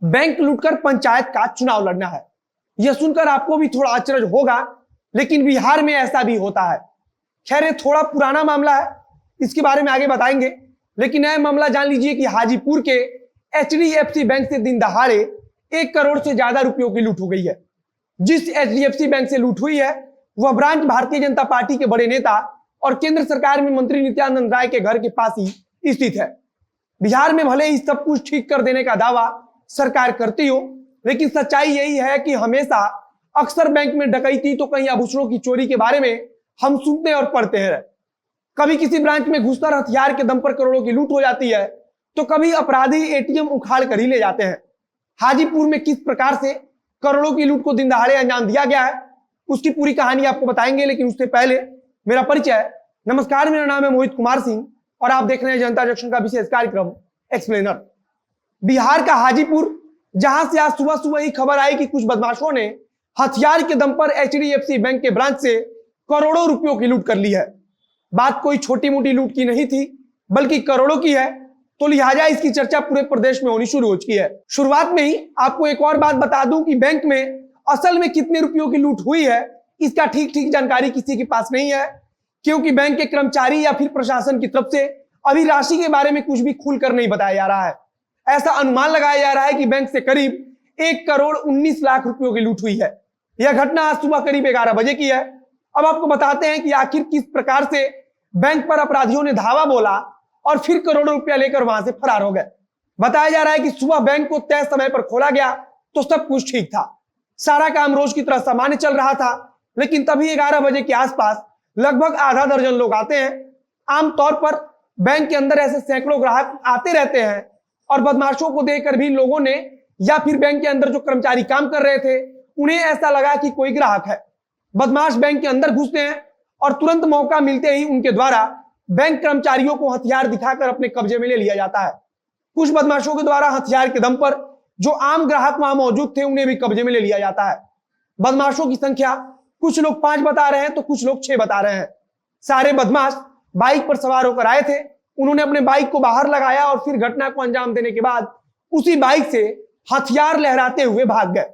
Bank लूटकर पंचायत का चुनाव लड़ना है। यह सुनकर आपको भी थोड़ा अचरज होगा, लेकिन बिहार में ऐसा भी होता है। खैर, ये थोड़ा पुराना मामला है, इसके बारे में आगे बताएंगे। लेकिन यह मामला जान लीजिए कि हाजीपुर के HDFC बैंक से दिन दहाड़े 1 करोड़ से ज्यादा रुपयों की लूट हो गई है। जिस HDFC बैंक से लूट हुई है वह ब्रांच भारतीय जनता पार्टी के बड़े नेता और केंद्र सरकार में मंत्री नित्यानंद राय के घर के पास ही स्थित है। बिहार में भले ही सब कुछ ठीक कर देने का दावा सरकार करती हो, लेकिन सच्चाई यही है कि हमेशा अक्सर बैंक में डकैती तो कहीं आभूषणों की चोरी के बारे में हम सुनते और पढ़ते हैं। कभी किसी ब्रांच में घुसकर हथियार के दम पर करोड़ों की लूट हो जाती है, तो कभी अपराधी ATM उखाड़ कर ही ले जाते हैं। हाजीपुर में किस प्रकार से करोड़ों की लूट को दिन दहाड़े अंजाम दिया गया है, उसकी पूरी कहानी आपको बताएंगे। लेकिन उससे पहले मेरा परिचय। नमस्कार, मेरा नाम है मोहित कुमार सिंह और आप देख रहे हैं जनता जंक्शन का विशेष कार्यक्रम एक्सप्लेनर। बिहार का हाजीपुर, जहां से आज सुबह सुबह ही खबर आई कि कुछ बदमाशों ने हथियार के दम पर HDFC बैंक के ब्रांच से करोड़ों रुपयों की लूट कर ली है। बात कोई छोटी मोटी लूट की नहीं थी, बल्कि करोड़ों की है, तो लिहाजा इसकी चर्चा पूरे प्रदेश में होनी शुरू हो चुकी है। शुरुआत में ही आपको एक और बात बता दूं कि बैंक में असल में कितने रुपयों की लूट हुई है, इसका ठीक ठीक जानकारी किसी के पास नहीं है, क्योंकि बैंक के कर्मचारी या फिर प्रशासन की तरफ से अभी राशि के बारे में कुछ भी खुलकर नहीं बताया जा रहा है। ऐसा अनुमान लगाया जा रहा है कि बैंक से करीब 1 करोड़ 19 लाख रुपयों की लूट हुई है। यह घटना आज सुबह करीब 11 बजे की है। अब आपको बताते हैं कि आखिर किस प्रकार से बैंक पर अपराधियों ने धावा बोला और फिर करोड़ों रुपया लेकर वहां से फरार हो गए। बताया जा रहा है कि सुबह बैंक को तय समय पर खोला गया तो सब कुछ ठीक था, सारा काम रोज की तरह सामान्य चल रहा था। लेकिन तभी 11 बजे के आसपास लगभग आधा दर्जन लोग आते हैं। आमतौर पर बैंक के अंदर ऐसे सैकड़ों ग्राहक आते रहते हैं और बदमाशों को देखकर भी लोगों ने या फिर बैंक के अंदर जो कर्मचारी काम कर रहे थे उन्हें ऐसा लगा कि कोई ग्राहक है। बदमाश बैंक के अंदर घुसते हैं और तुरंत मौका मिलते ही उनके द्वारा बैंक कर्मचारियों को हथियार दिखाकर अपने कब्जे में ले लिया जाता है। कुछ बदमाशों के द्वारा हथियार के दम पर जो आम ग्राहक वहां मौजूद थे उन्हें भी कब्जे में ले लिया जाता है। बदमाशों की संख्या कुछ लोग 5 बता रहे हैं तो कुछ लोग 6 बता रहे हैं। सारे बदमाश बाइक पर सवार होकर आए थे। उन्होंने अपने बाइक को बाहर लगाया और फिर घटना को अंजाम देने के बाद उसी बाइक से हथियार लहराते हुए भाग गए।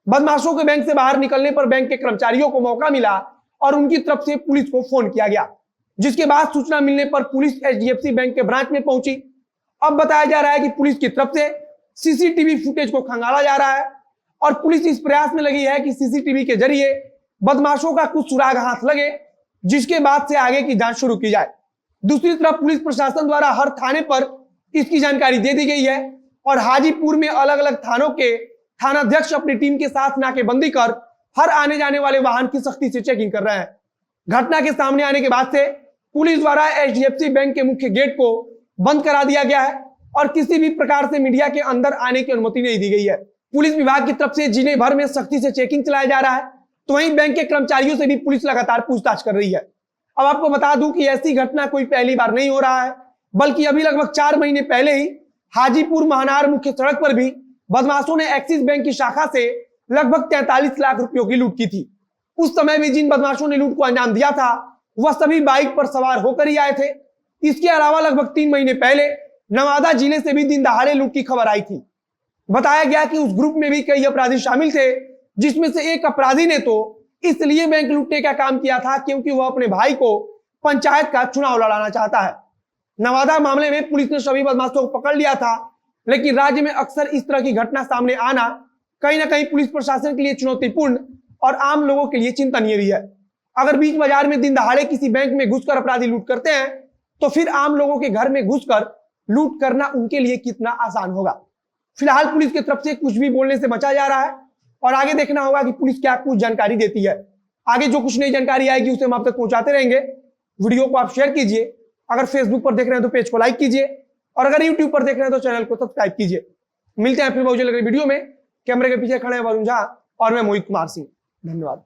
बदमाशों के बैंक से बाहर निकलने पर बैंक के कर्मचारियों को मौका मिला और उनकी तरफ से पुलिस को फोन किया गया, जिसके बाद सूचना मिलने पर पुलिस HDFC बैंक के ब्रांच में पहुंची। अब बताया जा रहा है कि पुलिस की तरफ से CCTV फुटेज को खंगाला जा रहा है और पुलिस इस प्रयास में लगी है कि CCTV के जरिए बदमाशों का कुछ सुराग हाथ लगे, जिसके बाद से आगे की जांच शुरू की जाए। दूसरी तरफ पुलिस प्रशासन द्वारा हर थाने पर इसकी जानकारी दे दी गई है और हाजीपुर में अलग अलग थानों के थानाध्यक्ष अपनी टीम के साथ नाकेबंदी कर हर आने जाने वाले वाहन की सख्ती से चेकिंग कर रहे हैं। घटना के सामने आने के बाद से पुलिस द्वारा HDFC बैंक के मुख्य गेट को बंद करा दिया गया है और किसी भी प्रकार से मीडिया के अंदर आने की अनुमति नहीं दी गई है। पुलिस विभाग की तरफ से जिले भर में सख्ती से चेकिंग चलाया जा रहा है, तो वहीं बैंक के कर्मचारियों से भी पुलिस लगातार पूछताछ कर रही है। अब आपको बता दूं कि ऐसी घटना कोई पहली बार नहीं हो रहा है, बल्कि अभी लगभग 4 महीने पहले ही हाजीपुर महानार मुख्य सड़क पर भी बदमाशों ने एक्सिस बैंक की शाखा से लगभग 43 लाख रुपयों की लूट की थी। उस समय भी जिन बदमाशों ने लूट को अंजाम दिया था वह सभी बाइक पर सवार होकर ही आए थे। इसके अलावा लगभग 3 महीने पहले नवादा जिले से भी दिन दहाड़े लूट की खबर आई थी। बताया गया कि उस ग्रुप में भी कई अपराधी शामिल थे, जिसमें से एक अपराधी ने तो इसलिए बैंक लूटने का काम किया था क्योंकि वह अपने भाई को पंचायत का चुनाव लड़ाना चाहता है। नवादा मामले में पुलिस ने सभी बदमाशों को पकड़ लिया था, लेकिन राज्य में अक्सर इस तरह की घटना सामने आना कहीं ना कहीं पुलिस प्रशासन के लिए चुनौतीपूर्ण और आम लोगों के लिए चिंतनीय भी है। अगर बीच बाजार में दिन दहाड़े किसी बैंक में घुसकर अपराधी लूट करते हैं, तो फिर आम लोगों के घर में घुसकर लूट करना उनके लिए कितना आसान होगा। फिलहाल पुलिस की तरफ से कुछ भी बोलने से बचा जा रहा है और आगे देखना होगा कि पुलिस क्या कुछ जानकारी देती है। आगे जो कुछ नई जानकारी आएगी उसे हम आप तक पहुंचाते रहेंगे। वीडियो को आप शेयर कीजिए, अगर फेसबुक पर देख रहे हैं तो पेज को लाइक कीजिए और अगर यूट्यूब पर देख रहे हैं तो चैनल को सब्सक्राइब कीजिए। मिलते हैं फिर बहुत जल्द अगली वीडियो में। कैमरे के पीछे खड़े हैं वरुण झा और मैं मोहित कुमार सिंह। धन्यवाद।